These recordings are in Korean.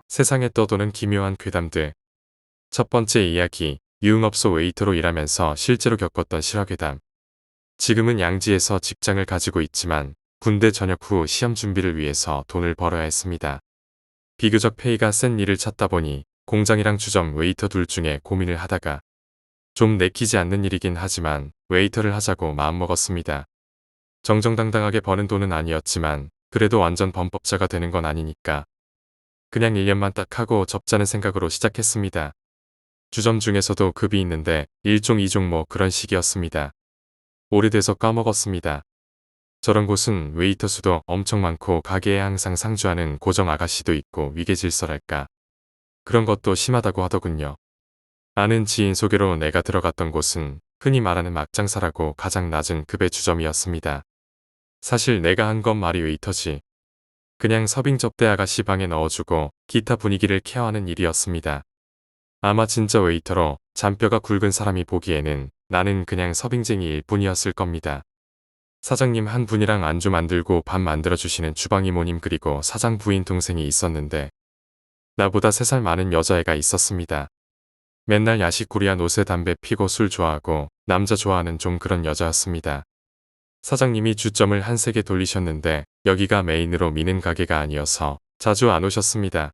세상에 떠도는 기묘한 괴담들. 첫 번째 이야기, 유흥업소 웨이터로 일하면서 실제로 겪었던 실화괴담. 지금은 양지에서 직장을 가지고 있지만 군대 전역 후 시험 준비를 위해서 돈을 벌어야 했습니다. 비교적 페이가 센 일을 찾다 보니 공장이랑 주점 웨이터 둘 중에 고민을 하다가 좀 내키지 않는 일이긴 하지만 웨이터를 하자고 마음먹었습니다. 정정당당하게 버는 돈은 아니었지만 그래도 완전 범법자가 되는 건 아니니까 그냥 1년만 딱 하고 접자는 생각으로 시작했습니다. 주점 중에서도 급이 있는데 1종 2종 뭐 그런 식이었습니다. 오래돼서 까먹었습니다. 저런 곳은 웨이터 수도 엄청 많고 가게에 항상 상주하는 고정 아가씨도 있고 위계질서랄까. 그런 것도 심하다고 하더군요. 아는 지인 소개로 내가 들어갔던 곳은 흔히 말하는 막장사라고 가장 낮은 급의 주점이었습니다. 사실 내가 한 건 말이 웨이터지. 그냥 서빙 접대 아가씨 방에 넣어주고 기타 분위기를 케어하는 일이었습니다. 아마 진짜 웨이터로 잔뼈가 굵은 사람이 보기에는 나는 그냥 서빙쟁이일 뿐이었을 겁니다. 사장님 한 분이랑 안주 만들고 밥 만들어주시는 주방 이모님 그리고 사장 부인 동생이 있었는데 나보다 3살 많은 여자애가 있었습니다. 맨날 야식구리한 옷에 담배 피고 술 좋아하고 남자 좋아하는 좀 그런 여자였습니다. 사장님이 주점을 한 3개 돌리셨는데 여기가 메인으로 미는 가게가 아니어서 자주 안 오셨습니다.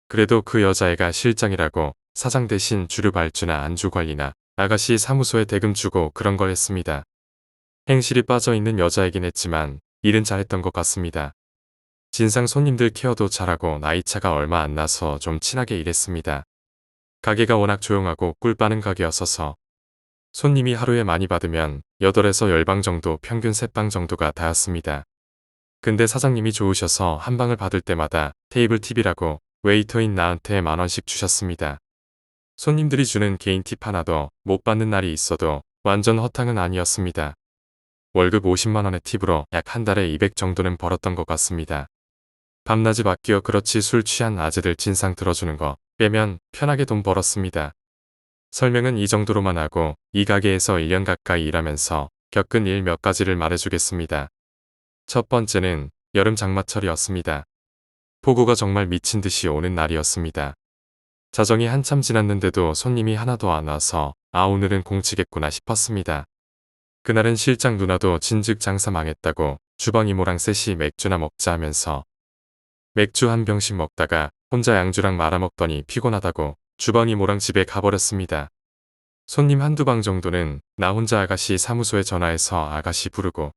그래도 그 여자애가 실장이라고 사장 대신 주류 발주나 안주 관리나 아가씨 사무소에 대금 주고 그런 걸 했습니다. 행실이 빠져있는 여자이긴 했지만 일은 잘했던 것 같습니다. 진상 손님들 케어도 잘하고 나이차가 얼마 안 나서 좀 친하게 일했습니다. 가게가 워낙 조용하고 꿀 빠는 가게였어서 손님이 하루에 많이 받으면 8에서 10방 정도 평균 3방 정도가 다였습니다. 근데 사장님이 좋으셔서 한 방을 받을 때마다 테이블 팁이라고 웨이터인 나한테 10,000원씩 주셨습니다. 손님들이 주는 개인 팁 하나도 못 받는 날이 있어도 완전 허탕은 아니었습니다. 월급 50만 원의 팁으로 약 한 달에 200 정도는 벌었던 것 같습니다. 밤낮이 바뀌어 그렇지 술 취한 아재들 진상 들어주는 거 빼면 편하게 돈 벌었습니다. 설명은 이 정도로만 하고 이 가게에서 1년 가까이 일하면서 겪은 일 몇 가지를 말해주겠습니다. 첫 번째는 여름 장마철이었습니다. 폭우가 정말 미친 듯이 오는 날이었습니다. 자정이 한참 지났는데도 손님이 하나도 안 와서 오늘은 공치겠구나 싶었습니다. 그날은 실장 누나도 진즉 장사 망했다고 주방 이모랑 셋이 맥주나 먹자 하면서 맥주 한 병씩 먹다가 혼자 양주랑 말아먹더니 피곤하다고 주방 이모랑 집에 가버렸습니다. 손님 한두 방 정도는 나 혼자 아가씨 사무소에 전화해서 아가씨 부르고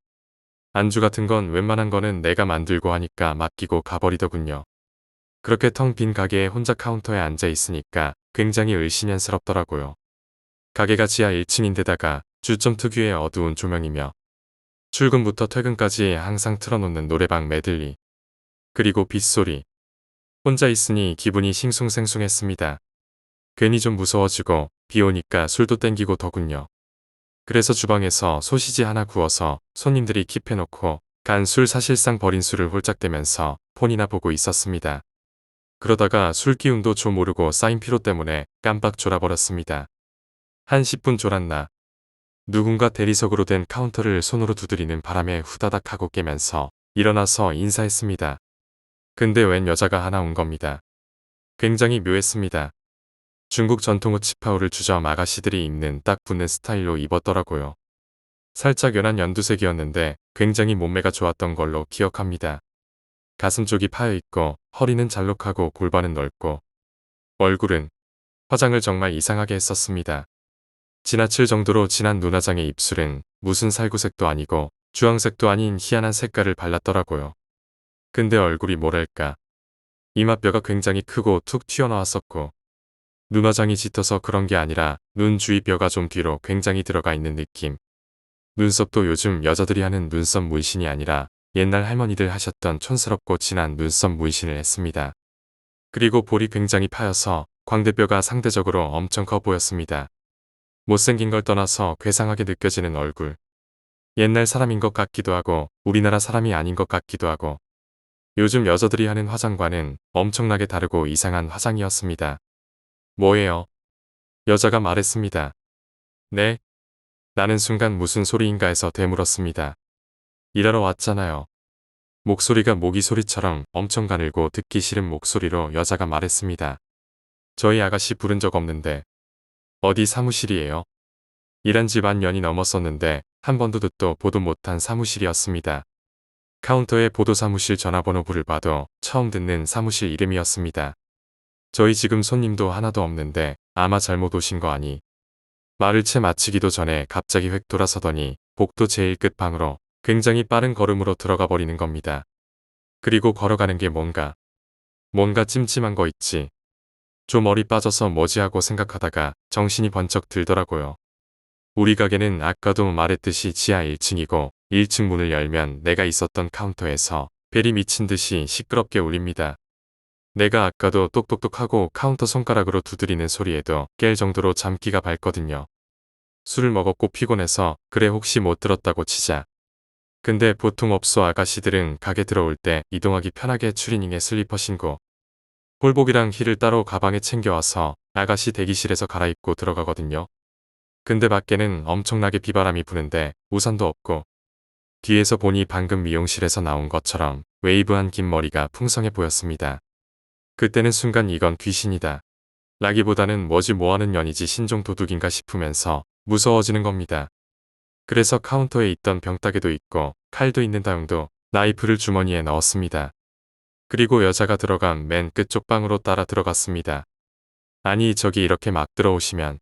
안주 같은 건 웬만한 거는 내가 만들고 하니까 맡기고 가버리더군요. 그렇게 텅 빈 가게에 혼자 카운터에 앉아 있으니까 굉장히 을씨년스럽더라고요. 가게가 지하 1층인데다가 주점 특유의 어두운 조명이며 출근부터 퇴근까지 항상 틀어놓는 노래방 메들리. 그리고 빗소리. 혼자 있으니 기분이 싱숭생숭했습니다. 괜히 좀 무서워지고 비 오니까 술도 땡기고 더군요. 그래서 주방에서 소시지 하나 구워서 손님들이 킵해놓고 간 술 사실상 버린 술을 홀짝대면서 폰이나 보고 있었습니다. 그러다가 술 기운도 좀 오르고 쌓인 피로 때문에 깜빡 졸아버렸습니다. 한 10분 졸았나. 누군가 대리석으로 된 카운터를 손으로 두드리는 바람에 후다닥 하고 깨면서 일어나서 인사했습니다. 근데 웬 여자가 하나 온 겁니다. 굉장히 묘했습니다. 중국 전통옷 치파오를 주점 아가씨들이 입는 딱 붙는 스타일로 입었더라고요. 살짝 연한 연두색이었는데 굉장히 몸매가 좋았던 걸로 기억합니다. 가슴 쪽이 파여있고 허리는 잘록하고 골반은 넓고 얼굴은 화장을 정말 이상하게 했었습니다. 지나칠 정도로 진한 눈화장의 입술은 무슨 살구색도 아니고 주황색도 아닌 희한한 색깔을 발랐더라고요. 근데 얼굴이 뭐랄까. 이마뼈가 굉장히 크고 툭 튀어나왔었고 눈화장이 짙어서 그런 게 아니라 눈 주위 뼈가 좀 뒤로 굉장히 들어가 있는 느낌. 눈썹도 요즘 여자들이 하는 눈썹 문신이 아니라 옛날 할머니들 하셨던 촌스럽고 진한 눈썹 문신을 했습니다. 그리고 볼이 굉장히 파여서 광대뼈가 상대적으로 엄청 커 보였습니다. 못생긴 걸 떠나서 괴상하게 느껴지는 얼굴. 옛날 사람인 것 같기도 하고 우리나라 사람이 아닌 것 같기도 하고 요즘 여자들이 하는 화장과는 엄청나게 다르고 이상한 화장이었습니다. 뭐예요? 여자가 말했습니다. 네? 나는 순간 무슨 소리인가 해서 되물었습니다. 일하러 왔잖아요. 목소리가 모기 소리처럼 엄청 가늘고 듣기 싫은 목소리로 여자가 말했습니다. 저희 아가씨 부른 적 없는데. 어디 사무실이에요? 일한 지 반년이 넘었었는데 한 번도 듣도 보도 못한 사무실이었습니다. 카운터에 보도사무실 전화번호부를 봐도 처음 듣는 사무실 이름이었습니다. 저희 지금 손님도 하나도 없는데 아마 잘못 오신 거 아니? 말을 채 마치기도 전에 갑자기 획 돌아서더니 복도 제일 끝 방으로 굉장히 빠른 걸음으로 들어가 버리는 겁니다. 그리고 걸어가는 게 뭔가 찜찜한 거 있지. 좀 머리 빠져서 뭐지 하고 생각하다가 정신이 번쩍 들더라고요. 우리 가게는 아까도 말했듯이 지하 1층이고 1층 문을 열면 내가 있었던 카운터에서 벨이 미친 듯이 시끄럽게 울립니다. 내가 아까도 똑똑똑하고 카운터 손가락으로 두드리는 소리에도 깰 정도로 잠기가 밝거든요. 술을 먹었고 피곤해서 그래 혹시 못 들었다고 치자. 근데 보통 업소 아가씨들은 가게 들어올 때 이동하기 편하게 추리닝에 슬리퍼 신고 홀복이랑 힐을 따로 가방에 챙겨와서 아가씨 대기실에서 갈아입고 들어가거든요. 근데 밖에는 엄청나게 비바람이 부는데 우산도 없고 뒤에서 보니 방금 미용실에서 나온 것처럼 웨이브한 긴 머리가 풍성해 보였습니다. 그때는 순간 이건 귀신이다. 라기보다는 뭐지 뭐하는 년이지 신종 도둑인가 싶으면서 무서워지는 겁니다. 그래서 카운터에 있던 병따개도 있고 칼도 있는 다음도 나이프를 주머니에 넣었습니다. 그리고 여자가 들어간 맨 끝쪽 방으로 따라 들어갔습니다. 아니 저기 이렇게 막 들어오시면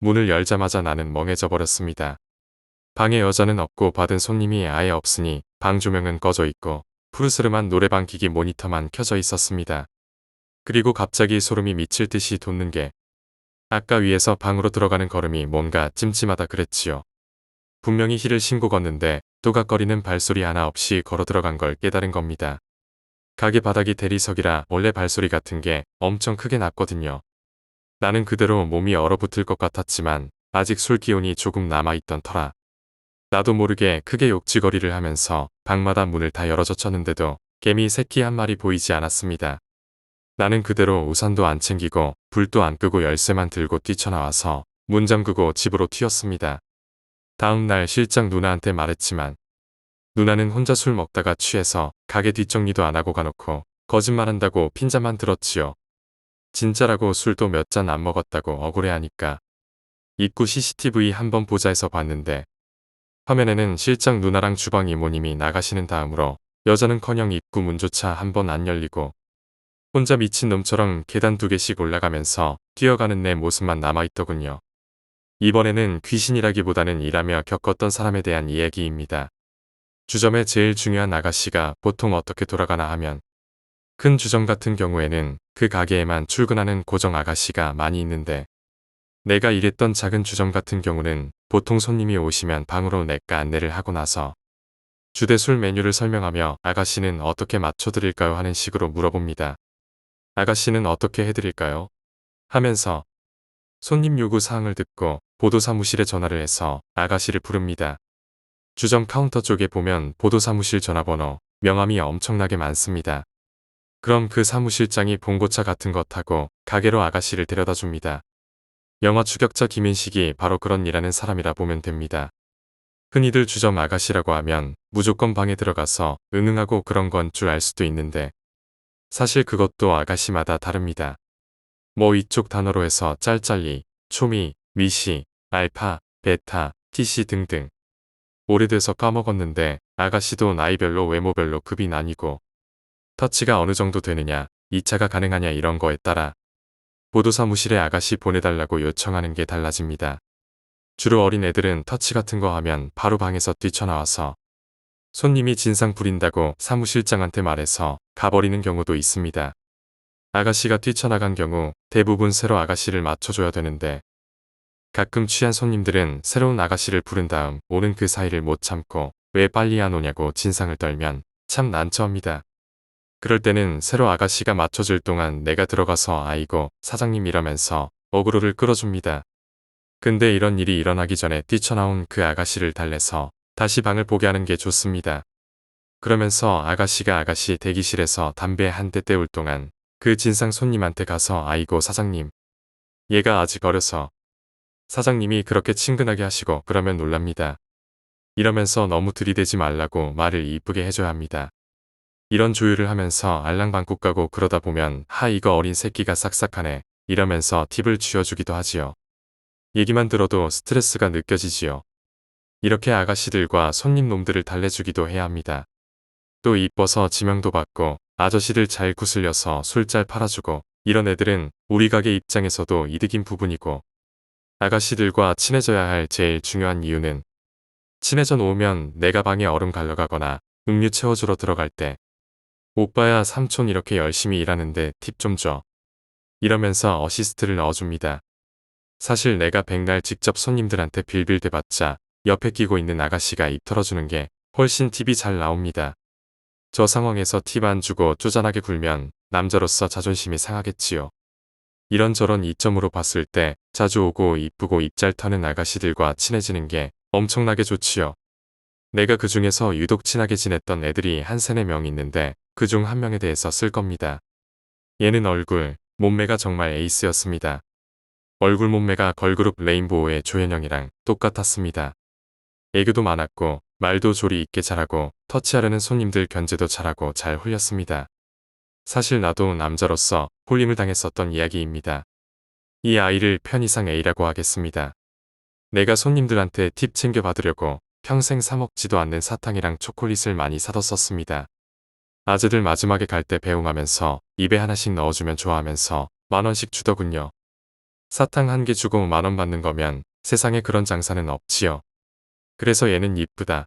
문을 열자마자 나는 멍해져 버렸습니다. 방에 여자는 없고 받은 손님이 아예 없으니 방 조명은 꺼져 있고 푸르스름한 노래방 기기 모니터만 켜져 있었습니다. 그리고 갑자기 소름이 미칠 듯이 돋는 게 아까 위에서 방으로 들어가는 걸음이 뭔가 찜찜하다 그랬지요. 분명히 힐을 신고 걷는데 또각거리는 발소리 하나 없이 걸어 들어간 걸 깨달은 겁니다. 가게 바닥이 대리석이라 원래 발소리 같은 게 엄청 크게 났거든요. 나는 그대로 몸이 얼어붙을 것 같았지만 아직 술 기운이 조금 남아있던 터라 나도 모르게 크게 욕지거리를 하면서 방마다 문을 다 열어젖혔는데도 개미 새끼 한 마리 보이지 않았습니다. 나는 그대로 우산도 안 챙기고 불도 안 끄고 열쇠만 들고 뛰쳐나와서 문 잠그고 집으로 튀었습니다. 다음 날 실장 누나한테 말했지만 누나는 혼자 술 먹다가 취해서 가게 뒷정리도 안 하고 가놓고 거짓말한다고 핀잔만 들었지요. 진짜라고 술도 몇 잔 안 먹었다고 억울해하니까 입구 CCTV 한번 보자 해서 봤는데 화면에는 실장 누나랑 주방 이모님이 나가시는 다음으로 여자는커녕 입구 문조차 한번 안 열리고 혼자 미친놈처럼 계단 2개씩 올라가면서 뛰어가는 내 모습만 남아있더군요. 이번에는 귀신이라기보다는 일하며 겪었던 사람에 대한 이야기입니다. 주점의 제일 중요한 아가씨가 보통 어떻게 돌아가나 하면 큰 주점 같은 경우에는 그 가게에만 출근하는 고정 아가씨가 많이 있는데 내가 일했던 작은 주점 같은 경우는 보통 손님이 오시면 방으로 내과 안내를 하고 나서 주대 술 메뉴를 설명하며 아가씨는 어떻게 맞춰드릴까요 하는 식으로 물어봅니다. 아가씨는 어떻게 해드릴까요? 하면서 손님 요구 사항을 듣고 보도사무실에 전화를 해서 아가씨를 부릅니다. 주점 카운터 쪽에 보면 보도사무실 전화번호, 명함이 엄청나게 많습니다. 그럼 그 사무실장이 봉고차 같은 거 타고 가게로 아가씨를 데려다 줍니다. 영화 추격자 김인식이 바로 그런 일하는 사람이라 보면 됩니다. 흔히들 주점 아가씨라고 하면 무조건 방에 들어가서 응응하고 그런 건 줄 알 수도 있는데 사실 그것도 아가씨마다 다릅니다. 뭐 이쪽 단어로 해서 짤짤리, 초미, 미시, 알파, 베타, TC 등등. 오래돼서 까먹었는데 아가씨도 나이별로 외모별로 급이 나뉘고 터치가 어느 정도 되느냐, 2차가 가능하냐 이런 거에 따라 보도사무실에 아가씨 보내달라고 요청하는 게 달라집니다. 주로 어린 애들은 터치 같은 거 하면 바로 방에서 뛰쳐나와서 손님이 진상 부린다고 사무실장한테 말해서 가버리는 경우도 있습니다. 아가씨가 뛰쳐나간 경우 대부분 새로 아가씨를 맞춰줘야 되는데 가끔 취한 손님들은 새로운 아가씨를 부른 다음 오는 그 사이를 못 참고 왜 빨리 안 오냐고 진상을 떨면 참 난처합니다. 그럴 때는 새로 아가씨가 맞춰줄 동안 내가 들어가서 아이고 사장님 이러면서 어그로를 끌어줍니다. 근데 이런 일이 일어나기 전에 뛰쳐나온 그 아가씨를 달래서 다시 방을 보게 하는 게 좋습니다. 그러면서 아가씨가 아가씨 대기실에서 담배 한 대 때울 동안 그 진상 손님한테 가서 아이고 사장님 얘가 아직 어려서 사장님이 그렇게 친근하게 하시고 그러면 놀랍니다. 이러면서 너무 들이대지 말라고 말을 이쁘게 해줘야 합니다. 이런 조율을 하면서 알랑방구 까고 그러다 보면 이거 어린 새끼가 싹싹하네 이러면서 팁을 쥐어주기도 하지요. 얘기만 들어도 스트레스가 느껴지지요. 이렇게 아가씨들과 손님 놈들을 달래주기도 해야 합니다. 또 이뻐서 지명도 받고 아저씨들 잘 구슬려서 술 잘 팔아주고 이런 애들은 우리 가게 입장에서도 이득인 부분이고 아가씨들과 친해져야 할 제일 중요한 이유는 친해져 놓으면 내가 방에 얼음 갈려가거나 음료 채워주러 들어갈 때 오빠야 삼촌 이렇게 열심히 일하는데 팁 좀 줘. 이러면서 어시스트를 넣어줍니다. 사실 내가 백날 직접 손님들한테 빌빌 대봤자 옆에 끼고 있는 아가씨가 입 털어주는 게 훨씬 팁이 잘 나옵니다. 저 상황에서 팁 안 주고 쪼잔하게 굴면 남자로서 자존심이 상하겠지요. 이런저런 이점으로 봤을 때 자주 오고 이쁘고 입 잘 터는 아가씨들과 친해지는 게 엄청나게 좋지요. 내가 그 중에서 유독 친하게 지냈던 애들이 한 세네 명 있는데 그중 한 명에 대해서 쓸 겁니다. 얘는 얼굴, 몸매가 정말 에이스였습니다. 얼굴 몸매가 걸그룹 레인보우의 조현영이랑 똑같았습니다. 애교도 많았고 말도 조리 있게 잘하고 터치하려는 손님들 견제도 잘하고 잘 홀렸습니다. 사실 나도 남자로서 홀림을 당했었던 이야기입니다. 이 아이를 편의상 A라고 하겠습니다. 내가 손님들한테 팁 챙겨 받으려고 평생 사 먹지도 않는 사탕이랑 초콜릿을 많이 사뒀었습니다. 아재들 마지막에 갈 때 배웅하면서 입에 하나씩 넣어주면 좋아하면서 10,000원씩 주더군요. 사탕 한 개 주고 10,000원 받는 거면 세상에 그런 장사는 없지요. 그래서 얘는 이쁘다.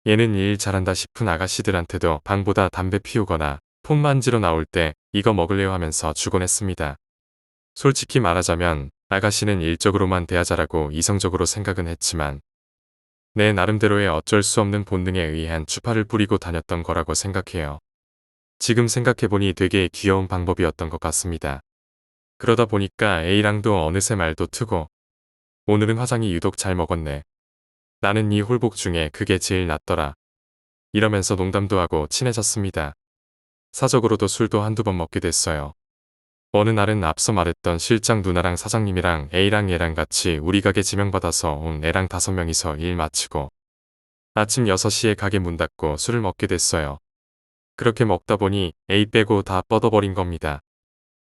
얘는 일 잘한다 싶은 아가씨들한테도 방보다 담배 피우거나 폰 만지러 나올 때 이거 먹을래요 하면서 주곤 했습니다. 솔직히 말하자면 아가씨는 일적으로만 대하자라고 이성적으로 생각은 했지만 내 나름대로의 어쩔 수 없는 본능에 의한 추파를 뿌리고 다녔던 거라고 생각해요. 지금 생각해보니 되게 귀여운 방법이었던 것 같습니다. 그러다 보니까 A랑도 어느새 말도 트고 오늘은 화장이 유독 잘 먹었네. 나는 이 홀복 중에 그게 제일 낫더라. 이러면서 농담도 하고 친해졌습니다. 사적으로도 술도 한두 번 먹게 됐어요. 어느 날은 앞서 말했던 실장 누나랑 사장님이랑 A랑 얘랑 같이 우리 가게 지명받아서 온 애랑 5명이서 일 마치고 아침 6시에 가게 문 닫고 술을 먹게 됐어요. 그렇게 먹다 보니 A 빼고 다 뻗어버린 겁니다.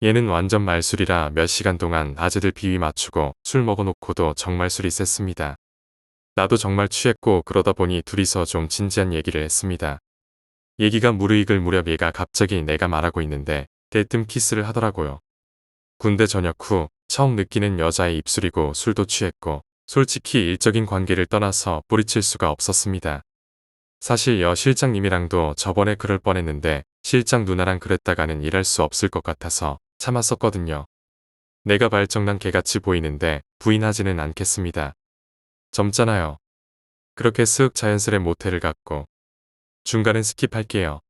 얘는 완전 말술이라 몇 시간 동안 아재들 비위 맞추고 술 먹어놓고도 정말 술이 셌습니다. 나도 정말 취했고 그러다 보니 둘이서 좀 진지한 얘기를 했습니다. 얘기가 무르익을 무렵 얘가 갑자기 내가 말하고 있는데 대뜸 키스를 하더라고요. 군대 전역 후 처음 느끼는 여자의 입술이고 술도 취했고 솔직히 일적인 관계를 떠나서 뿌리칠 수가 없었습니다. 사실 여 실장님이랑도 저번에 그럴 뻔했는데 실장 누나랑 그랬다가는 일할 수 없을 것 같아서 참았었거든요. 내가 발정난 개같이 보이는데 부인하지는 않겠습니다. 젊잖아요. 그렇게 쓱 자연스레 모텔을 갔고 중간은 스킵할게요.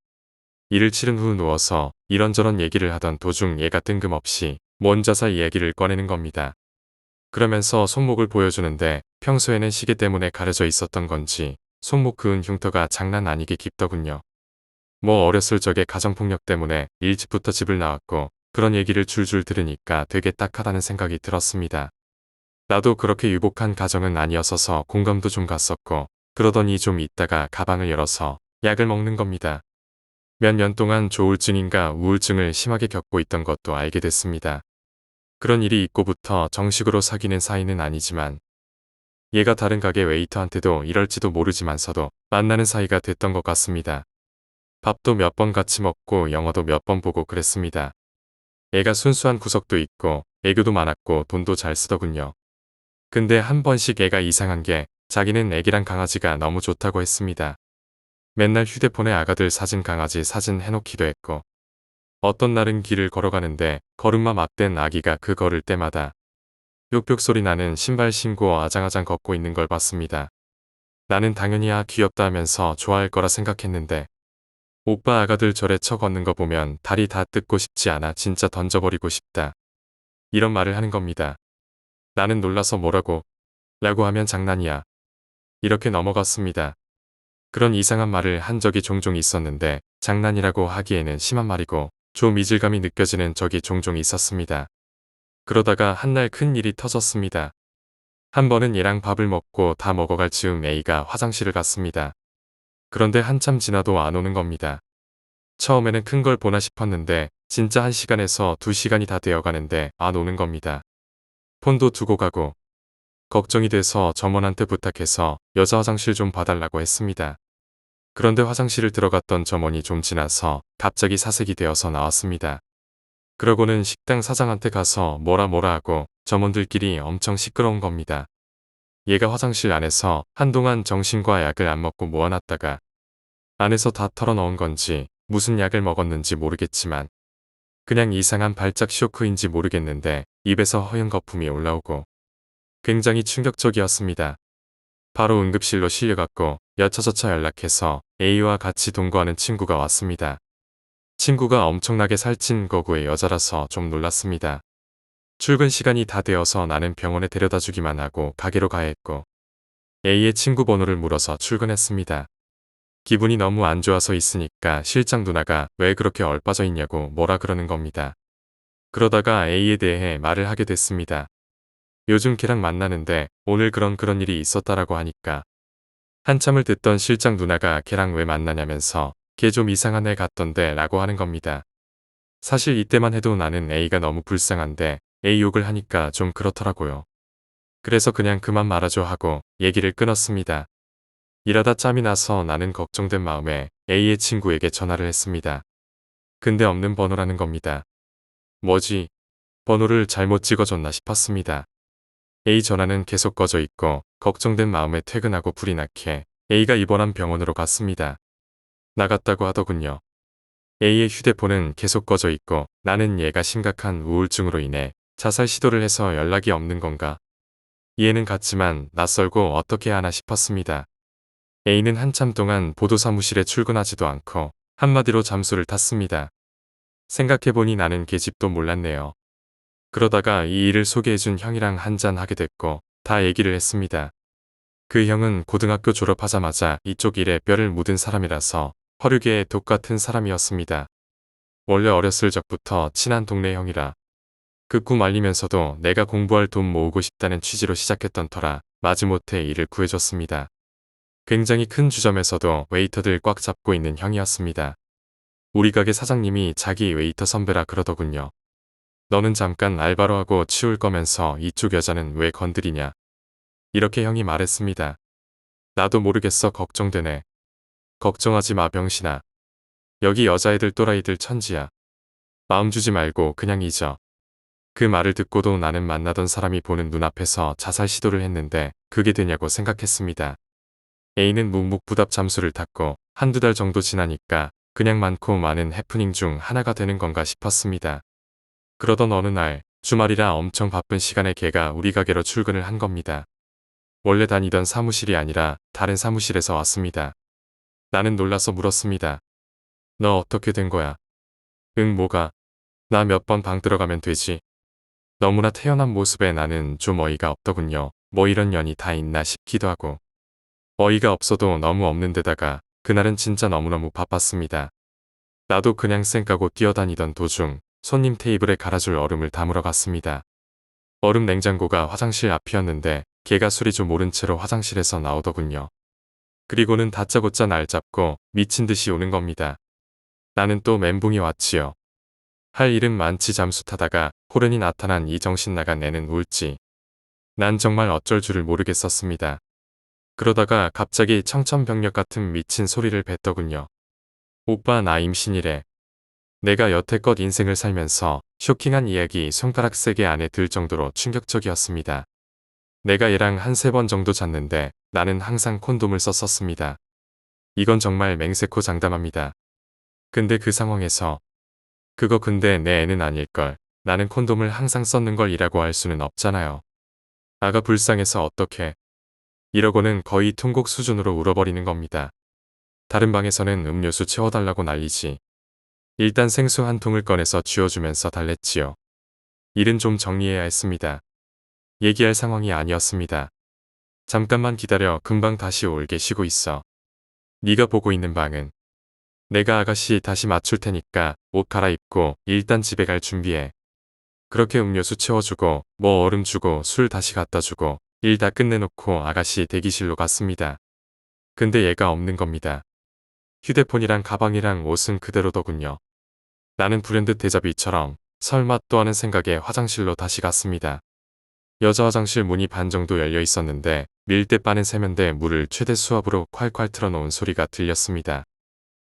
일을 치른 후 누워서 이런저런 얘기를 하던 도중 얘가 뜬금없이 먼 자살 이야기를 꺼내는 겁니다. 그러면서 손목을 보여주는데 평소에는 시계 때문에 가려져 있었던 건지 손목 그은 흉터가 장난 아니게 깊더군요. 뭐 어렸을 적에 가정폭력 때문에 일찍부터 집을 나왔고 그런 얘기를 줄줄 들으니까 되게 딱하다는 생각이 들었습니다. 나도 그렇게 유복한 가정은 아니었어서 공감도 좀 갔었고 그러더니 좀 있다가 가방을 열어서 약을 먹는 겁니다. 몇 년 동안 조울증인가 우울증을 심하게 겪고 있던 것도 알게 됐습니다. 그런 일이 있고부터 정식으로 사귀는 사이는 아니지만 얘가 다른 가게 웨이터한테도 이럴지도 모르지만서도 만나는 사이가 됐던 것 같습니다. 밥도 몇 번 같이 먹고 영화도 몇 번 보고 그랬습니다. 애가 순수한 구석도 있고 애교도 많았고 돈도 잘 쓰더군요. 근데 한 번씩 애가 이상한 게 자기는 애기랑 강아지가 너무 좋다고 했습니다. 맨날 휴대폰에 아가들 사진 강아지 사진 해놓기도 했고 어떤 날은 길을 걸어가는데 걸음마 막된 아기가 그 걸을 때마다 뾱뾱 소리 나는 신발 신고 아장아장 걷고 있는 걸 봤습니다. 나는 당연히 귀엽다 하면서 좋아할 거라 생각했는데 오빠 아가들 저래 쳐 걷는 거 보면 다리 다 뜯고 싶지 않아 진짜 던져버리고 싶다. 이런 말을 하는 겁니다. 나는 놀라서 뭐라고 라고 하면 장난이야. 이렇게 넘어갔습니다. 그런 이상한 말을 한 적이 종종 있었는데 장난이라고 하기에는 심한 말이고 좀 이질감이 느껴지는 적이 종종 있었습니다. 그러다가 한날 큰 일이 터졌습니다. 한 번은 얘랑 밥을 먹고 다 먹어갈 즈음 A가 화장실을 갔습니다. 그런데 한참 지나도 안 오는 겁니다. 처음에는 큰 걸 보나 싶었는데 진짜 1시간에서 2시간이 다 되어가는데 안 오는 겁니다. 폰도 두고 가고 걱정이 돼서 점원한테 부탁해서 여자 화장실 좀 봐달라고 했습니다. 그런데 화장실을 들어갔던 점원이 좀 지나서 갑자기 사색이 되어서 나왔습니다. 그러고는 식당 사장한테 가서 뭐라 하고 점원들끼리 엄청 시끄러운 겁니다. 얘가 화장실 안에서 한동안 정신과 약을 안 먹고 모아놨다가 안에서 다 털어넣은 건지 무슨 약을 먹었는지 모르겠지만 그냥 이상한 발작 쇼크인지 모르겠는데 입에서 허연 거품이 올라오고 굉장히 충격적이었습니다. 바로 응급실로 실려갔고 여차저차 연락해서 A와 같이 동거하는 친구가 왔습니다. 친구가 엄청나게 살찐 거구의 여자라서 좀 놀랐습니다. 출근 시간이 다 되어서 나는 병원에 데려다 주기만 하고 가게로 가야 했고 A의 친구 번호를 물어서 출근했습니다. 기분이 너무 안 좋아서 있으니까 실장 누나가 왜 그렇게 얼빠져 있냐고 뭐라 그러는 겁니다. 그러다가 A에 대해 말을 하게 됐습니다. 요즘 걔랑 만나는데 오늘 그런 일이 있었다라고 하니까 한참을 듣던 실장 누나가 걔랑 왜 만나냐면서 걔 좀 이상한 애 같던데 라고 하는 겁니다. 사실 이때만 해도 나는 A가 너무 불쌍한데 A 욕을 하니까 좀 그렇더라고요. 그래서 그냥 그만 말아줘 하고 얘기를 끊었습니다. 일하다 짬이 나서 나는 걱정된 마음에 A의 친구에게 전화를 했습니다. 근데 없는 번호라는 겁니다. 뭐지? 번호를 잘못 찍어줬나 싶었습니다. A 전화는 계속 꺼져 있고 걱정된 마음에 퇴근하고 불이 나게 A가 입원한 병원으로 갔습니다. 나갔다고 하더군요. A의 휴대폰은 계속 꺼져 있고 나는 얘가 심각한 우울증으로 인해 자살 시도를 해서 연락이 없는 건가? 이해는 갔지만 낯설고 어떻게 하나 싶었습니다. A는 한참 동안 보도사무실에 출근하지도 않고 한마디로 잠수를 탔습니다. 생각해보니 나는 계집도 몰랐네요. 그러다가 이 일을 소개해준 형이랑 한잔 하게 됐고 다 얘기를 했습니다. 그 형은 고등학교 졸업하자마자 이쪽 일에 뼈를 묻은 사람이라서 허류계의 독 같은 사람이었습니다. 원래 어렸을 적부터 친한 동네 형이라 그 꿈 알리면서도 내가 공부할 돈 모으고 싶다는 취지로 시작했던 터라 마지못해 일을 구해줬습니다. 굉장히 큰 주점에서도 웨이터들 꽉 잡고 있는 형이었습니다. 우리 가게 사장님이 자기 웨이터 선배라 그러더군요. 너는 잠깐 알바로 하고 치울 거면서 이쪽 여자는 왜 건드리냐. 이렇게 형이 말했습니다. 나도 모르겠어 걱정되네. 걱정하지 마 병신아. 여기 여자애들 또라이들 천지야. 마음 주지 말고 그냥 잊어. 그 말을 듣고도 나는 만나던 사람이 보는 눈앞에서 자살 시도를 했는데 그게 되냐고 생각했습니다. A는 묵묵부답 잠수를 탔고 한두 달 정도 지나니까 그냥 많고 많은 해프닝 중 하나가 되는 건가 싶었습니다. 그러던 어느 날 주말이라 엄청 바쁜 시간에 걔가 우리 가게로 출근을 한 겁니다. 원래 다니던 사무실이 아니라 다른 사무실에서 왔습니다. 나는 놀라서 물었습니다. 너 어떻게 된 거야? 응 뭐가? 나 몇 번 방 들어가면 되지. 너무나 태연한 모습에 나는 좀 어이가 없더군요. 뭐 이런 년이 다 있나 싶기도 하고. 어이가 없어도 너무 없는 데다가 그날은 진짜 너무너무 바빴습니다. 나도 그냥 쌩 까고 뛰어다니던 도중 손님 테이블에 갈아줄 얼음을 담으러 갔습니다. 얼음 냉장고가 화장실 앞이었는데 걔가 술이 좀 오른 채로 화장실에서 나오더군요. 그리고는 다짜고짜 날 잡고 미친 듯이 오는 겁니다. 나는 또 멘붕이 왔지요. 할 일은 많지 잠수 타다가 호련히 나타난 이 정신 나간 애는 울지. 난 정말 어쩔 줄을 모르겠었습니다. 그러다가 갑자기 청천벽력 같은 미친 소리를 뱉더군요. 오빠 나 임신이래. 내가 여태껏 인생을 살면서 쇼킹한 이야기 손가락 3개 안에 들 정도로 충격적이었습니다. 내가 얘랑 한 3번 정도 잤는데 나는 항상 콘돔을 썼었습니다. 이건 정말 맹세코 장담합니다. 근데 그 상황에서 그거 근데 내 애는 아닐걸. 나는 콘돔을 항상 썼는 걸 이라고 할 수는 없잖아요. 아가 불쌍해서 어떡해. 이러고는 거의 통곡 수준으로 울어버리는 겁니다. 다른 방에서는 음료수 채워달라고 난리지. 일단 생수 한 통을 꺼내서 쥐어주면서 달랬지요. 일은 좀 정리해야 했습니다. 얘기할 상황이 아니었습니다. 잠깐만 기다려 금방 다시 올게 쉬고 있어. 네가 보고 있는 방은 내가 아가씨 다시 맞출 테니까 옷 갈아입고 일단 집에 갈 준비해. 그렇게 음료수 채워주고 뭐 얼음 주고 술 다시 갖다 주고 일 다 끝내놓고 아가씨 대기실로 갔습니다. 근데 얘가 없는 겁니다. 휴대폰이랑 가방이랑 옷은 그대로더군요. 나는 불현듯 데자비처럼 설마 또 하는 생각에 화장실로 다시 갔습니다. 여자 화장실 문이 반 정도 열려 있었는데 밀대 빠는 세면대에 물을 최대 수압으로 콸콸 틀어놓은 소리가 들렸습니다.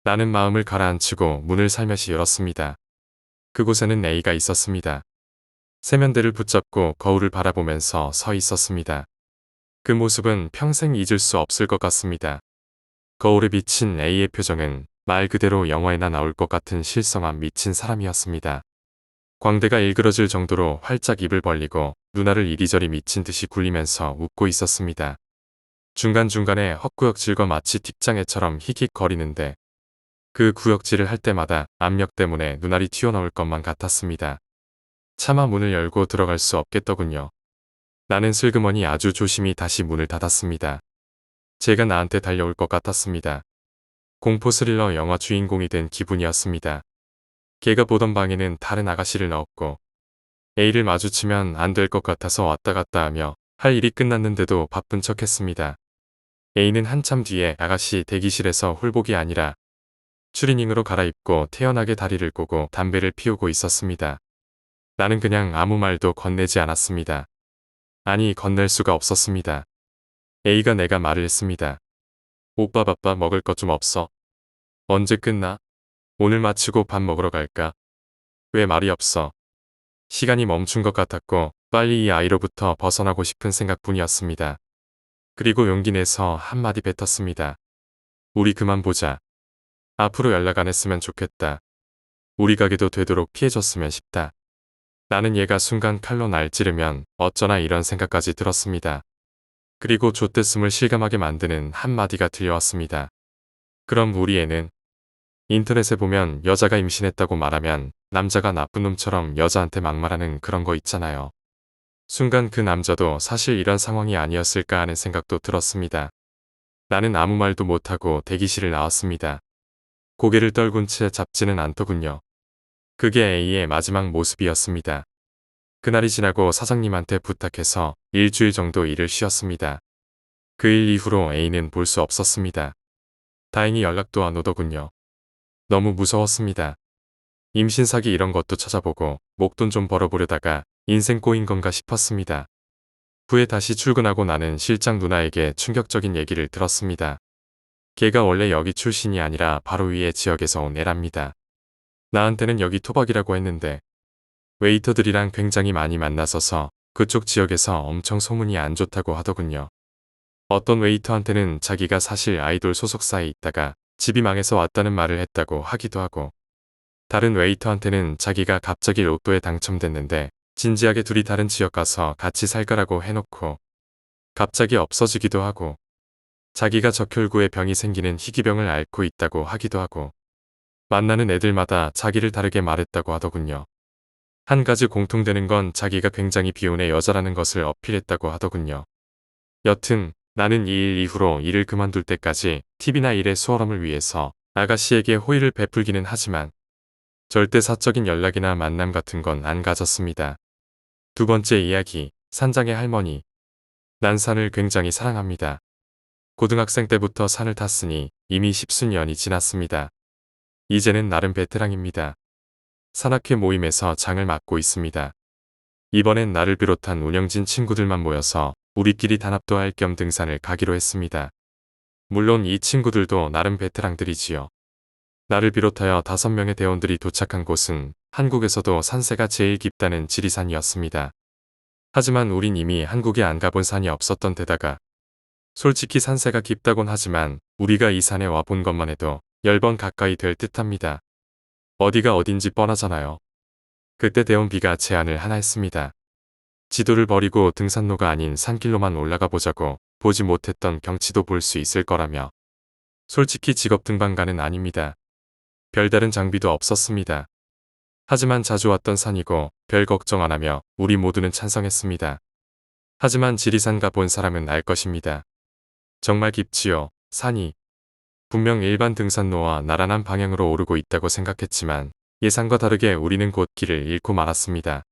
나는 마음을 가라앉히고 문을 살며시 열었습니다. 그곳에는 A가 있었습니다. 세면대를 붙잡고 거울을 바라보면서 서 있었습니다. 그 모습은 평생 잊을 수 없을 것 같습니다. 거울에 비친 A의 표정은 말 그대로 영화에나 나올 것 같은 실성한 미친 사람이었습니다. 광대가 일그러질 정도로 활짝 입을 벌리고 눈알을 이리저리 미친 듯이 굴리면서 웃고 있었습니다. 중간중간에 헛구역질과 마치 틱장애처럼 힉힉거리는데 그 구역질을 할 때마다 압력 때문에 눈알이 튀어나올 것만 같았습니다. 차마 문을 열고 들어갈 수 없겠더군요. 나는 슬그머니 아주 조심히 다시 문을 닫았습니다. 제가 나한테 달려올 것 같았습니다. 공포 스릴러 영화 주인공이 된 기분이었습니다. 걔가 보던 방에는 다른 아가씨를 넣었고 A를 마주치면 안 될 것 같아서 왔다 갔다 하며 할 일이 끝났는데도 바쁜 척했습니다. A는 한참 뒤에 아가씨 대기실에서 홀복이 아니라 추리닝으로 갈아입고 태연하게 다리를 꼬고 담배를 피우고 있었습니다. 나는 그냥 아무 말도 건네지 않았습니다. 아니 건넬 수가 없었습니다. A가 내가 말을 했습니다. 오빠 바빠 먹을 것 좀 없어? 언제 끝나? 오늘 마치고 밥 먹으러 갈까? 왜 말이 없어? 시간이 멈춘 것 같았고 빨리 이 아이로부터 벗어나고 싶은 생각뿐이었습니다. 그리고 용기 내서 한마디 뱉었습니다. 우리 그만 보자. 앞으로 연락 안 했으면 좋겠다. 우리 가게도 되도록 피해줬으면 싶다. 나는 얘가 순간 칼로 날 찌르면 어쩌나 이런 생각까지 들었습니다. 그리고 좆됐음을 실감하게 만드는 한마디가 들려왔습니다. 그럼 우리 애는? 인터넷에 보면 여자가 임신했다고 말하면 남자가 나쁜 놈처럼 여자한테 막말하는 그런 거 있잖아요. 순간 그 남자도 사실 이런 상황이 아니었을까 하는 생각도 들었습니다. 나는 아무 말도 못하고 대기실을 나왔습니다. 고개를 떨군 채 잡지는 않더군요. 그게 A의 마지막 모습이었습니다. 그날이 지나고 사장님한테 부탁해서 일주일 정도 일을 쉬었습니다. 그 일 이후로 A는 볼 수 없었습니다. 다행히 연락도 안 오더군요. 너무 무서웠습니다. 임신 사기 이런 것도 찾아보고 목돈 좀 벌어보려다가 인생 꼬인 건가 싶었습니다. 후에 다시 출근하고 나는 실장 누나에게 충격적인 얘기를 들었습니다. 걔가 원래 여기 출신이 아니라 바로 위의 지역에서 온 애랍니다. 나한테는 여기 토박이라고 했는데 웨이터들이랑 굉장히 많이 만나서서 그쪽 지역에서 엄청 소문이 안 좋다고 하더군요. 어떤 웨이터한테는 자기가 사실 아이돌 소속사에 있다가 집이 망해서 왔다는 말을 했다고 하기도 하고 다른 웨이터한테는 자기가 갑자기 로또에 당첨됐는데 진지하게 둘이 다른 지역 가서 같이 살 거라고 해놓고 갑자기 없어지기도 하고 자기가 적혈구에 병이 생기는 희귀병을 앓고 있다고 하기도 하고 만나는 애들마다 자기를 다르게 말했다고 하더군요. 한 가지 공통되는 건 자기가 굉장히 비운의 여자라는 것을 어필했다고 하더군요. 여튼 나는 이 일 이후로 일을 그만둘 때까지 TV나 일의 수월함을 위해서 아가씨에게 호의를 베풀기는 하지만 절대 사적인 연락이나 만남 같은 건 안 가졌습니다. 두 번째 이야기, 산장의 할머니. 난 산을 굉장히 사랑합니다. 고등학생 때부터 산을 탔으니 이미 십수년이 지났습니다. 이제는 나름 베테랑입니다. 산악회 모임에서 장을 맡고 있습니다. 이번엔 나를 비롯한 운영진 친구들만 모여서 우리끼리 단합도 할 겸 등산을 가기로 했습니다. 물론 이 친구들도 나름 베테랑들이지요. 나를 비롯하여 5명의 대원들이 도착한 곳은 한국에서도 산세가 제일 깊다는 지리산이었습니다. 하지만 우린 이미 한국에 안 가본 산이 없었던 데다가 솔직히 산세가 깊다곤 하지만 우리가 이 산에 와본 것만 해도 10번 가까이 될 듯합니다. 어디가 어딘지 뻔하잖아요. 그때 대원비가 제안을 하나 했습니다. 지도를 버리고 등산로가 아닌 산길로만 올라가 보자고. 보지 못했던 경치도 볼 수 있을 거라며. 솔직히 직업 등반가는 아닙니다. 별다른 장비도 없었습니다. 하지만 자주 왔던 산이고 별 걱정 안 하며 우리 모두는 찬성했습니다. 하지만 지리산 가본 사람은 알 것입니다. 정말 깊지요, 산이. 분명 일반 등산로와 나란한 방향으로 오르고 있다고 생각했지만 예상과 다르게 우리는 곧 길을 잃고 말았습니다.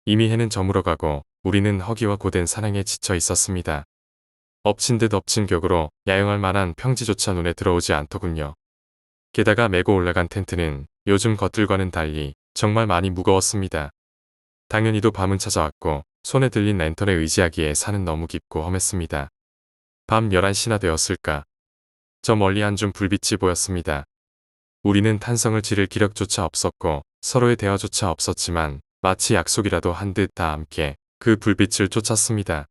이미 해는 저물어가고 우리는 허기와 고된 산행에 지쳐 있었습니다. 엎친 듯 엎친 격으로 야영할 만한 평지조차 눈에 들어오지 않더군요. 게다가 메고 올라간 텐트는 요즘 것들과는 달리 정말 많이 무거웠습니다. 당연히도 밤은 찾아왔고 손에 들린 랜턴에 의지하기에 산은 너무 깊고 험했습니다. 밤 11시나 되었을까. 저 멀리 한 줌 불빛이 보였습니다. 우리는 탄성을 지를 기력조차 없었고 서로의 대화조차 없었지만 마치 약속이라도 한 듯 다 함께 그 불빛을 쫓았습니다.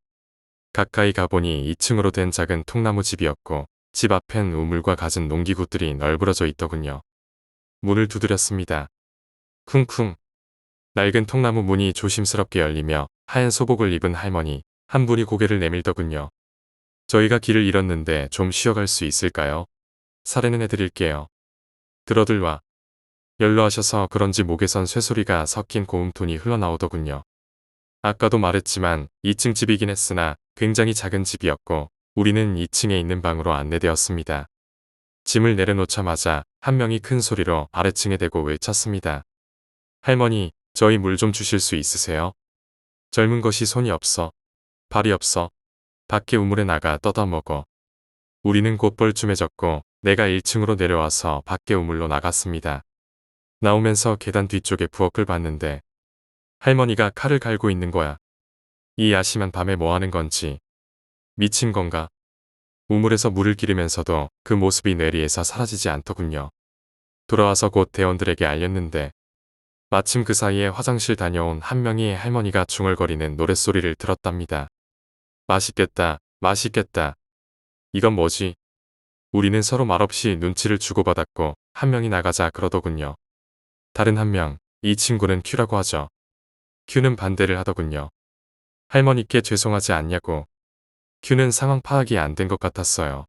가까이 가보니 2층으로 된 작은 통나무 집이었고 집 앞엔 우물과 갖은 농기구들이 널브러져 있더군요. 문을 두드렸습니다. 쿵쿵. 낡은 통나무 문이 조심스럽게 열리며 하얀 소복을 입은 할머니 한 분이 고개를 내밀더군요. 저희가 길을 잃었는데 좀 쉬어갈 수 있을까요? 사례는 해드릴게요. 들어들 와. 연로하셔서 그런지 목에선 쇠소리가 섞인 고음 톤이 흘러나오더군요. 아까도 말했지만 2층 집이긴 했으나 굉장히 작은 집이었고 우리는 2층에 있는 방으로 안내되었습니다. 짐을 내려놓자마자 한 명이 큰 소리로 아래층에 대고 외쳤습니다. 할머니, 저희 물 좀 주실 수 있으세요? 젊은 것이 손이 없어. 발이 없어. 밖에 우물에 나가 떠다 먹어. 우리는 곧 벌쯤해졌고 내가 1층으로 내려와서 밖에 우물로 나갔습니다. 나오면서 계단 뒤쪽에 부엌을 봤는데 할머니가 칼을 갈고 있는 거야. 이 야심한 밤에 뭐 하는 건지. 미친 건가? 우물에서 물을 기르면서도 그 모습이 뇌리에서 사라지지 않더군요. 돌아와서 곧 대원들에게 알렸는데 마침 그 사이에 화장실 다녀온 한 명이 할머니가 중얼거리는 노랫소리를 들었답니다. 맛있겠다, 맛있겠다. 이건 뭐지? 우리는 서로 말없이 눈치를 주고받았고 한 명이 나가자 그러더군요. 다른 한 명, 이 친구는 큐라고 하죠. 큐는 반대를 하더군요. 할머니께 죄송하지 않냐고. 큐는 상황 파악이 안 된 것 같았어요.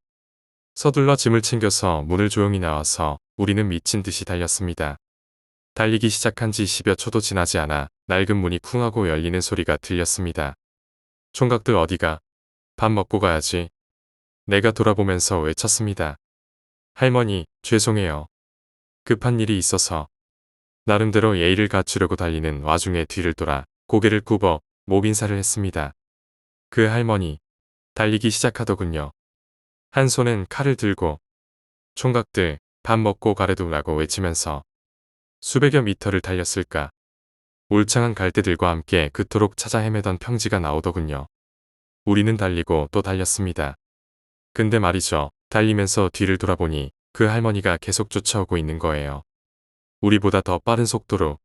서둘러 짐을 챙겨서 문을 조용히 나와서 우리는 미친 듯이 달렸습니다. 달리기 시작한 지 10여 초도 지나지 않아 낡은 문이 쿵 하고 열리는 소리가 들렸습니다. 총각들 어디가? 밥 먹고 가야지. 내가 돌아보면서 외쳤습니다. 할머니, 죄송해요. 급한 일이 있어서. 나름대로 예의를 갖추려고 달리는 와중에 뒤를 돌아 고개를 굽어 목 인사를 했습니다. 그 할머니, 달리기 시작하더군요. 한 손엔 칼을 들고 총각들 밥 먹고 가래두라고 외치면서 수백여 미터를 달렸을까. 울창한 갈대들과 함께 그토록 찾아 헤매던 평지가 나오더군요. 우리는 달리고 또 달렸습니다. 근데 말이죠. 달리면서 뒤를 돌아보니 그 할머니가 계속 쫓아오고 있는 거예요. 우리보다 더 빠른 속도로.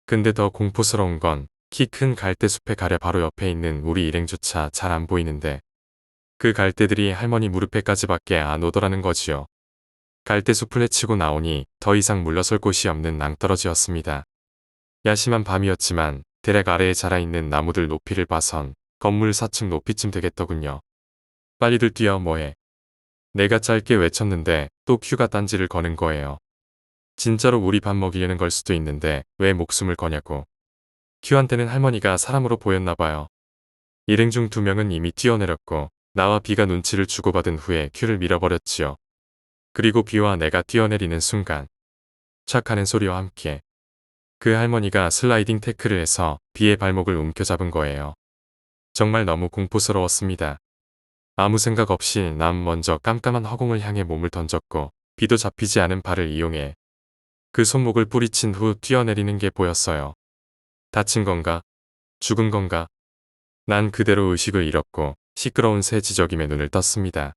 근데 더 공포스러운 건 키 큰 갈대숲에 가려 바로 옆에 있는 우리 일행조차 잘 안 보이는데 그 갈대들이 할머니 무릎에까지밖에 안 오더라는 거지요. 갈대숲을 헤치고 나오니 더 이상 물러설 곳이 없는 낭떠러지였습니다. 야심한 밤이었지만 대략 아래에 자라있는 나무들 높이를 봐선 건물 4층 높이쯤 되겠더군요. 빨리들 뛰어 뭐해. 내가 짧게 외쳤는데 또 큐가 딴지를 거는 거예요. 진짜로 우리 밥 먹이려는 걸 수도 있는데 왜 목숨을 거냐고. 큐한테는 할머니가 사람으로 보였나 봐요. 일행 중 2명은 이미 뛰어내렸고 나와 비가 눈치를 주고받은 후에 큐를 밀어버렸지요. 그리고 비와 내가 뛰어내리는 순간 착 하는 소리와 함께 그 할머니가 슬라이딩 태클을 해서 비의 발목을 움켜잡은 거예요. 정말 너무 공포스러웠습니다. 아무 생각 없이 난 먼저 깜깜한 허공을 향해 몸을 던졌고 비도 잡히지 않은 발을 이용해 그 손목을 뿌리친 후 뛰어내리는 게 보였어요. 다친 건가? 죽은 건가? 난 그대로 의식을 잃었고 시끄러운 새 지저김에 눈을 떴습니다.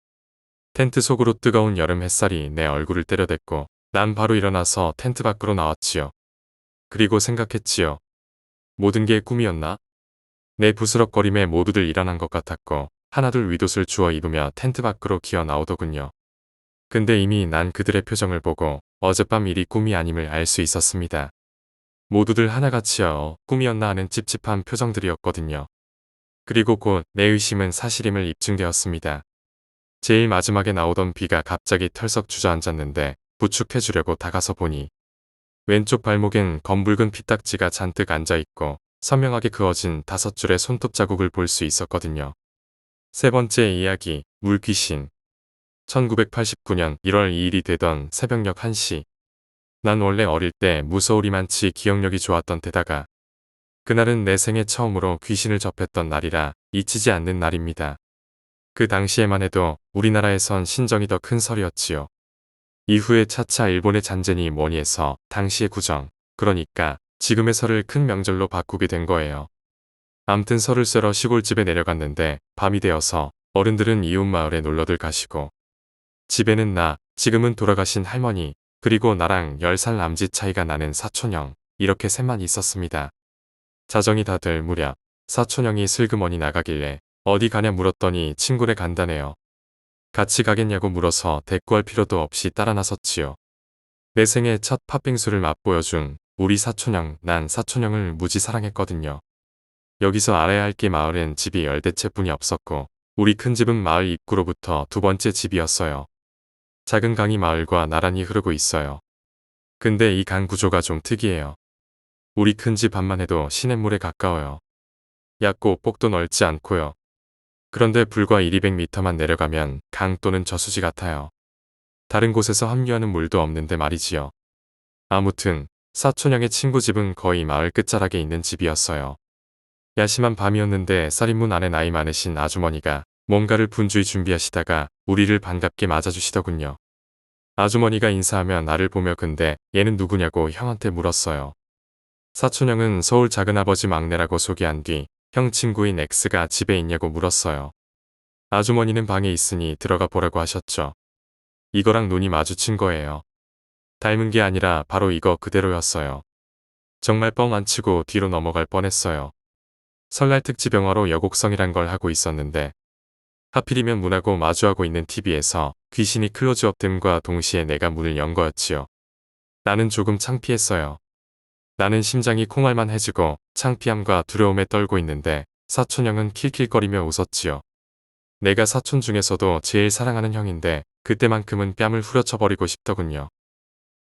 텐트 속으로 뜨거운 여름 햇살이 내 얼굴을 때려댔고 난 바로 일어나서 텐트 밖으로 나왔지요. 그리고 생각했지요. 모든 게 꿈이었나? 내 부스럭거림에 모두들 일어난 것 같았고 하나둘 윗옷을 주워 입으며 텐트 밖으로 기어 나오더군요. 근데 이미 난 그들의 표정을 보고 어젯밤 일이 꿈이 아님을 알 수 있었습니다. 모두들 하나같이요 꿈이었나 하는 찝찝한 표정들이었거든요. 그리고 곧 내 의심은 사실임을 입증되었습니다. 제일 마지막에 나오던 비가 갑자기 털썩 주저앉았는데 부축해주려고 다가서 보니 왼쪽 발목엔 검붉은 피딱지가 잔뜩 앉아있고 선명하게 그어진 5줄의 손톱 자국을 볼 수 있었거든요. 세 번째 이야기, 물귀신. 1989년 1월 2일이 되던 새벽녘 1시. 난 원래 어릴 때 무서우리만치 기억력이 좋았던 데다가 그날은 내 생애 처음으로 귀신을 접했던 날이라 잊히지 않는 날입니다. 그 당시에만 해도 우리나라에선 신정이 더 큰 설이었지요. 이후에 차차 일본의 잔재니 뭐니 해서 당시의 구정, 그러니까 지금의 설을 큰 명절로 바꾸게 된 거예요. 암튼 설을 쐬러 시골집에 내려갔는데 밤이 되어서 어른들은 이웃 마을에 놀러들 가시고 집에는 나, 지금은 돌아가신 할머니, 그리고 나랑 10살 남짓 차이가 나는 사촌형, 이렇게 셋만 있었습니다. 자정이 다 될 무렵 사촌형이 슬그머니 나가길래 어디 가냐 물었더니 친구네 간다네요. 같이 가겠냐고 물어서 대꾸할 필요도 없이 따라 나섰지요. 내 생애 첫 팥빙수를 맛보여준 우리 사촌형, 난 사촌형을 무지 사랑했거든요. 여기서 알아야 할 게 마을엔 집이 10대채뿐이 없었고 우리 큰 집은 마을 입구로부터 두 번째 집이었어요. 작은 강이 마을과 나란히 흐르고 있어요. 근데 이 강 구조가 좀 특이해요. 우리 큰 집 앞만 해도 시냇물에 가까워요. 얕고 폭도 넓지 않고요. 그런데 불과 1~200m만 내려가면 강 또는 저수지 같아요. 다른 곳에서 합류하는 물도 없는데 말이지요. 아무튼 사촌형의 친구 집은 거의 마을 끝자락에 있는 집이었어요. 야심한 밤이었는데 쌀인문 안에 나이 많으신 아주머니가 뭔가를 분주히 준비하시다가 우리를 반갑게 맞아주시더군요. 아주머니가 인사하며 나를 보며 근데 얘는 누구냐고 형한테 물었어요. 사촌형은 서울 작은아버지 막내라고 소개한 뒤 형 친구인 X가 집에 있냐고 물었어요. 아주머니는 방에 있으니 들어가 보라고 하셨죠. 이거랑 눈이 마주친 거예요. 닮은 게 아니라 바로 이거 그대로였어요. 정말 뻥 안 치고 뒤로 넘어갈 뻔했어요. 설날 특집 영화로 여곡성이란 걸 하고 있었는데 하필이면 문하고 마주하고 있는 TV에서 귀신이 클로즈업됨과 동시에 내가 문을 연 거였지요. 나는 조금 창피했어요. 나는 심장이 콩알만 해지고 창피함과 두려움에 떨고 있는데 사촌형은 킬킬거리며 웃었지요. 내가 사촌 중에서도 제일 사랑하는 형인데 그때만큼은 뺨을 후려쳐버리고 싶더군요.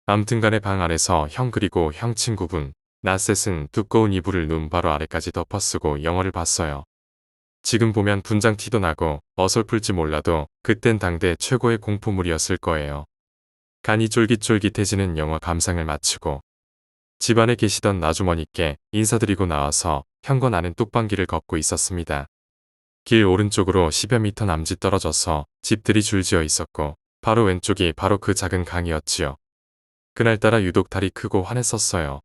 암튼간에 방 안에서 형 그리고 형 친구분, 나셋은 두꺼운 이불을 눈 바로 아래까지 덮어쓰고 영화를 봤어요. 지금 보면 분장 티도 나고 어설플지 몰라도 그땐 당대 최고의 공포물이었을 거예요. 간이 쫄깃쫄깃해지는 영화 감상을 마치고 집안에 계시던 아주머니께 인사드리고 나와서 형과 나는 뚝방길을 걷고 있었습니다. 길 오른쪽으로 10여 미터 남짓 떨어져서 집들이 줄지어 있었고 바로 왼쪽이 바로 그 작은 강이었지요. 그날따라 유독 달이 크고 환했었어요.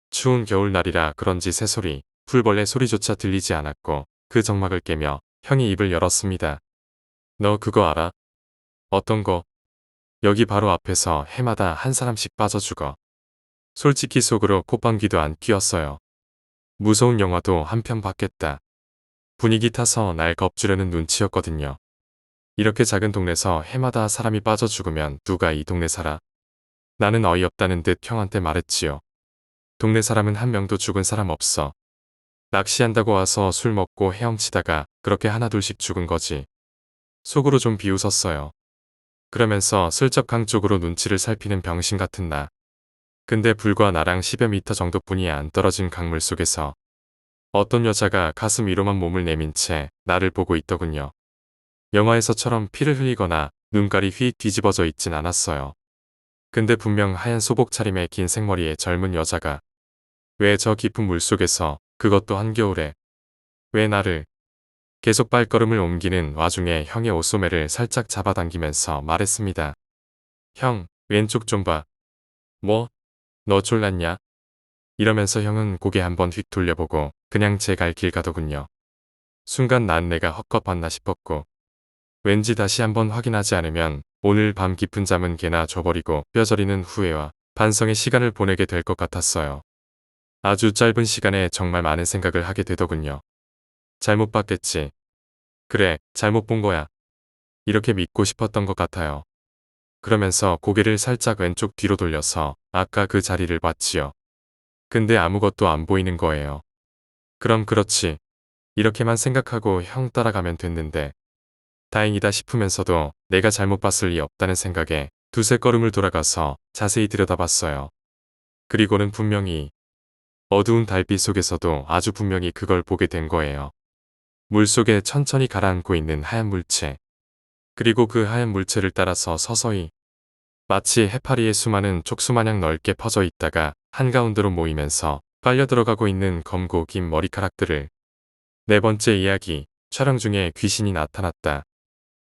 추운 겨울날이라 그런지 새소리, 풀벌레 소리조차 들리지 않았고 그 적막을 깨며 형이 입을 열었습니다. 너 그거 알아? 어떤 거? 여기 바로 앞에서 해마다 한 사람씩 빠져 죽어. 솔직히 속으로 콧방귀도 안 뀌었어요. 무서운 영화도 한 편 봤겠다. 분위기 타서 날 겁주려는 눈치였거든요. 이렇게 작은 동네에서 해마다 사람이 빠져 죽으면 누가 이 동네 살아? 나는 어이없다는 듯 형한테 말했지요. 동네 사람은 한 명도 죽은 사람 없어. 낚시한다고 와서 술 먹고 헤엄치다가 그렇게 하나둘씩 죽은 거지. 속으로 좀 비웃었어요. 그러면서 슬쩍 강 쪽으로 눈치를 살피는 병신 같은 나. 근데 불과 나랑 10여 미터 정도뿐이 안 떨어진 강물 속에서 어떤 여자가 가슴 위로만 몸을 내민 채 나를 보고 있더군요. 영화에서처럼 피를 흘리거나 눈깔이 휙 뒤집어져 있진 않았어요. 근데 분명 하얀 소복 차림의 긴 생머리의 젊은 여자가 왜 저 깊은 물속에서 그것도 한겨울에 왜 나를 계속 발걸음을 옮기는 와중에 형의 옷소매를 살짝 잡아당기면서 말했습니다. 형, 왼쪽 좀 봐. 뭐? 너 졸랐냐? 이러면서 형은 고개 한번 휙 돌려보고 그냥 제 갈 길 가더군요. 순간 난 내가 헛것봤나 싶었고 왠지 다시 한번 확인하지 않으면 오늘 밤 깊은 잠은 개나 줘버리고 뼈저리는 후회와 반성의 시간을 보내게 될 것 같았어요. 아주 짧은 시간에 정말 많은 생각을 하게 되더군요. 잘못 봤겠지. 그래, 잘못 본 거야. 이렇게 믿고 싶었던 것 같아요. 그러면서 고개를 살짝 왼쪽 뒤로 돌려서 아까 그 자리를 봤지요. 근데 아무것도 안 보이는 거예요. 그럼 그렇지. 이렇게만 생각하고 형 따라가면 됐는데 다행이다 싶으면서도 내가 잘못 봤을 리 없다는 생각에 두세 걸음을 돌아가서 자세히 들여다봤어요. 그리고는 분명히 어두운 달빛 속에서도 아주 분명히 그걸 보게 된 거예요. 물속에 천천히 가라앉고 있는 하얀 물체. 그리고 그 하얀 물체를 따라서 서서히 마치 해파리의 수많은 촉수마냥 넓게 퍼져 있다가 한가운데로 모이면서 빨려 들어가고 있는 검고 긴 머리카락들을. 네 번째 이야기, 촬영 중에 귀신이 나타났다.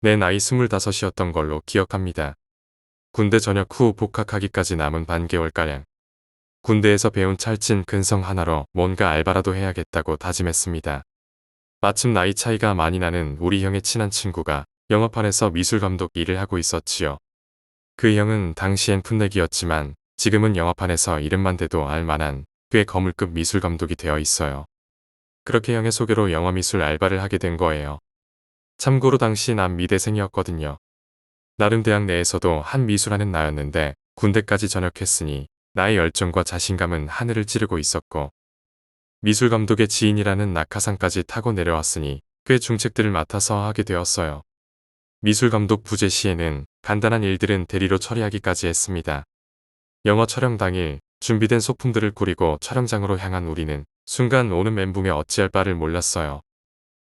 내 나이 25이었던 걸로 기억합니다. 군대 전역 후 복학하기까지 남은 반개월가량. 군대에서 배운 찰진 근성 하나로 뭔가 알바라도 해야겠다고 다짐했습니다. 마침 나이 차이가 많이 나는 우리 형의 친한 친구가 영화판에서 미술감독 일을 하고 있었지요. 그 형은 당시엔 풋내기였지만 지금은 영화판에서 이름만 대도 알만한 꽤 거물급 미술감독이 되어 있어요. 그렇게 형의 소개로 영화미술 알바를 하게 된 거예요. 참고로 당시 난 미대생이었거든요. 나름 대학 내에서도 한 미술하는 나였는데 군대까지 전역했으니 나의 열정과 자신감은 하늘을 찌르고 있었고 미술감독의 지인이라는 낙하산까지 타고 내려왔으니 꽤 중책들을 맡아서 하게 되었어요. 미술감독 부재 시에는 간단한 일들은 대리로 처리하기까지 했습니다. 영화 촬영 당일 준비된 소품들을 꾸리고 촬영장으로 향한 우리는 순간 오는 멘붕에 어찌할 바를 몰랐어요.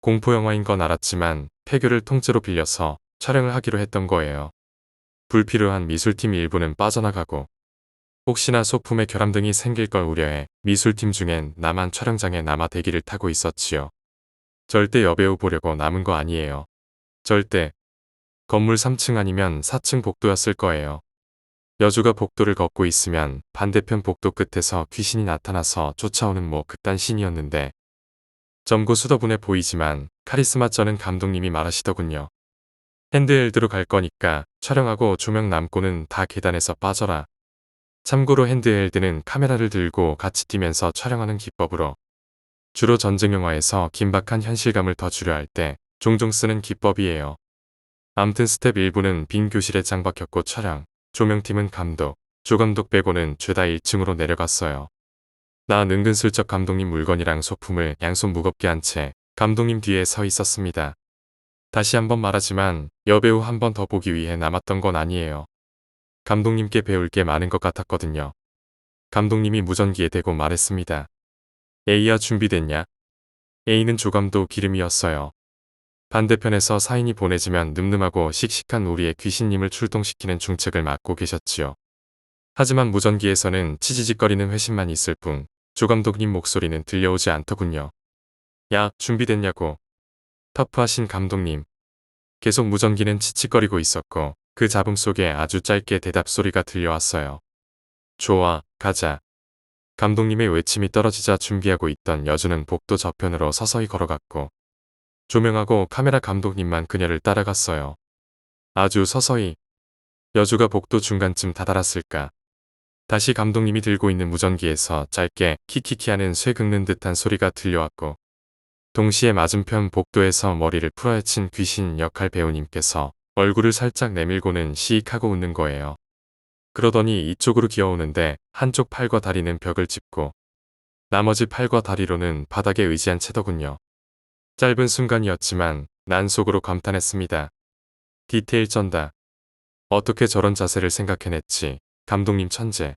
공포영화인 건 알았지만 폐교를 통째로 빌려서 촬영을 하기로 했던 거예요. 불필요한 미술팀 일부는 빠져나가고 혹시나 소품에 결함 등이 생길 걸 우려해 미술팀 중엔 나만 촬영장에 남아 대기를 타고 있었지요. 절대 여배우 보려고 남은 거 아니에요. 절대. 건물 3층 아니면 4층 복도였을 거예요. 여주가 복도를 걷고 있으면 반대편 복도 끝에서 귀신이 나타나서 쫓아오는 뭐 그딴 신이었는데 점고 수더분해 보이지만 카리스마 쩌는 감독님이 말하시더군요. 핸드헬드로 갈 거니까 촬영하고 조명 남고는 다 계단에서 빠져라. 참고로 핸드헬드는 카메라를 들고 같이 뛰면서 촬영하는 기법으로 주로 전쟁영화에서 긴박한 현실감을 더 주려 할 때 종종 쓰는 기법이에요. 암튼 스텝 1부는 빈 교실에 짱박혔고 촬영, 조명팀은 감독, 조감독 빼고는 죄다 1층으로 내려갔어요. 난 은근슬쩍 감독님 물건이랑 소품을 양손 무겁게 한 채 감독님 뒤에 서 있었습니다. 다시 한번 말하지만 여배우 한 번 더 보기 위해 남았던 건 아니에요. 감독님께 배울 게 많은 것 같았거든요. 감독님이 무전기에 대고 말했습니다. A야 준비됐냐? A는 조감독 기름이었어요. 반대편에서 사인이 보내지면 늠름하고 씩씩한 우리의 귀신님을 출동시키는 중책을 맡고 계셨지요. 하지만 무전기에서는 치지직거리는 회신만 있을 뿐 조감독님 목소리는 들려오지 않더군요. 야, 준비됐냐고. 터프하신 감독님. 계속 무전기는 치치거리고 있었고 그 잡음 속에 아주 짧게 대답 소리가 들려왔어요. 좋아, 가자. 감독님의 외침이 떨어지자 준비하고 있던 여주는 복도 저편으로 서서히 걸어갔고 조명하고 카메라 감독님만 그녀를 따라갔어요. 아주 서서히. 여주가 복도 중간쯤 다다랐을까. 다시 감독님이 들고 있는 무전기에서 짧게 키키키 하는 쇠 긁는 듯한 소리가 들려왔고 동시에 맞은편 복도에서 머리를 풀어헤친 귀신 역할 배우님께서 얼굴을 살짝 내밀고는 시익하고 웃는 거예요. 그러더니 이쪽으로 기어오는데 한쪽 팔과 다리는 벽을 짚고 나머지 팔과 다리로는 바닥에 의지한 채더군요. 짧은 순간이었지만 난 속으로 감탄했습니다. 디테일 쩐다. 어떻게 저런 자세를 생각해냈지. 감독님 천재.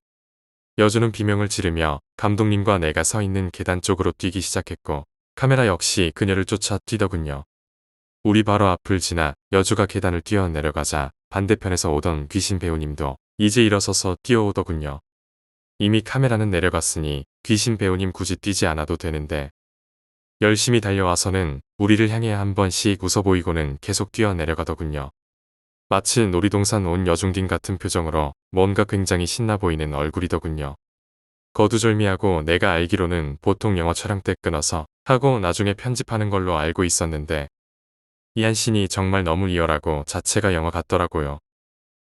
여주는 비명을 지르며 감독님과 내가 서 있는 계단 쪽으로 뛰기 시작했고 카메라 역시 그녀를 쫓아 뛰더군요. 우리 바로 앞을 지나 여주가 계단을 뛰어 내려가자 반대편에서 오던 귀신 배우님도 이제 일어서서 뛰어오더군요. 이미 카메라는 내려갔으니 귀신 배우님 굳이 뛰지 않아도 되는데 열심히 달려와서는 우리를 향해 한 번씩 웃어 보이고는 계속 뛰어 내려가더군요. 마치 놀이동산 온 여중딩 같은 표정으로 뭔가 굉장히 신나 보이는 얼굴이더군요. 거두절미하고 내가 알기로는 보통 영화 촬영 때 끊어서 하고 나중에 편집하는 걸로 알고 있었는데 이 한 씬이 정말 너무 리얼하고 자체가 영화 같더라고요.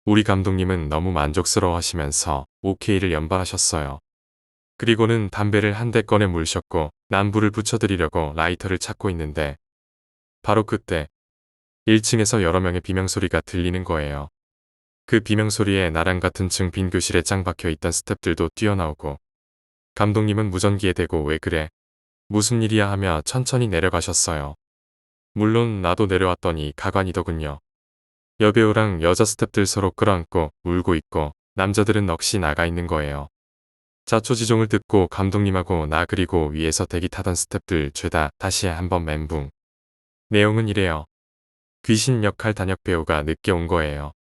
우리 감독님은 너무 만족스러워 하시면서 오케이를 연발하셨어요. 그리고는 담배를 한 대 꺼내 물셨고 난 불을 붙여드리려고 라이터를 찾고 있는데 바로 그때 1층에서 여러 명의 비명소리가 들리는 거예요. 그 비명소리에 나랑 같은 층 빈 교실에 짱 박혀있던 스태프들도 뛰어나오고 감독님은 무전기에 대고 왜 그래? 무슨 일이야 하며 천천히 내려가셨어요. 물론 나도 내려왔더니 가관이더군요. 여배우랑 여자 스태프들 서로 끌어안고 울고 있고 남자들은 넋이 나가 있는 거예요. 자초지종을 듣고 감독님하고 나 그리고 위에서 대기 타던 스태프들 죄다 다시 한번 멘붕. 내용은 이래요. 귀신 역할 단역 배우가 늦게 온 거예요.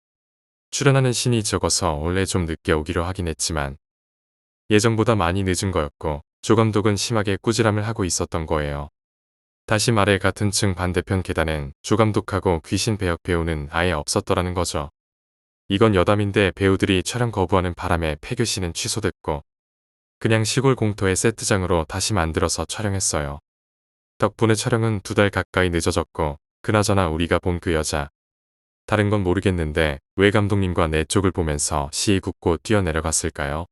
출연하는 신이 적어서 원래 좀 늦게 오기로 하긴 했지만 예정보다 많이 늦은 거였고 조감독은 심하게 꾸지람을 하고 있었던 거예요. 다시 말해 같은 층 반대편 계단엔 조감독하고 귀신 배역 배우는 아예 없었더라는 거죠. 이건 여담인데 배우들이 촬영 거부하는 바람에 폐교시는 취소됐고 그냥 시골 공터의 세트장으로 다시 만들어서 촬영했어요. 덕분에 촬영은 2달 가까이 늦어졌고 그나저나 우리가 본 그 여자 다른 건 모르겠는데 왜 감독님과 내 쪽을 보면서 시이 굳고 뛰어내려갔을까요?